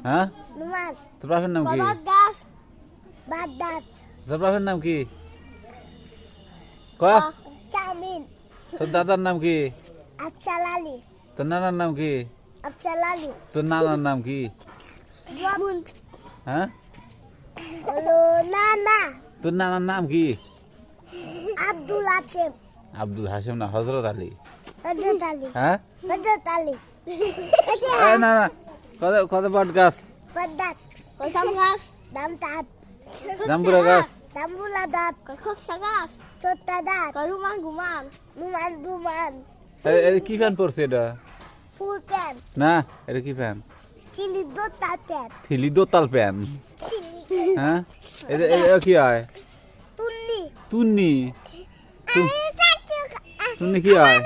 হ্যাঁ নুমান তোর বাপের নাম কি দাস বাদাত তোর বাপের নাম কি ক চাউমিন তোর দাদার নাম কি আফসালালি তোর নানার নাম কি আফসালালি তোর নানার নাম কি বাবুন হ্যাঁ নানা তোর নানার নাম কি আব্দুল আছেম আব্দুল হাসিম না হযরত আলী হযরত আলী হ্যাঁ হযরত আলী এই না না কত কত বট গাছ বাদাত কসম গাছ দাম তাত জাম্বুরা গাছ দামবুলা দাত খোকসা গাছ ছোট্টা দাত রুমান গুমান নুমান গুমান এই কি ফ্যান পড়ছে এটা ফুল প্যান না এটা কি ফ্যান চিলি দোতাল প্যান থিলি দোতাল প্যান হ্যাঁ এটা কি হয় তুন্নি তুন্নি আরে চাচু তুন্নি কি হয়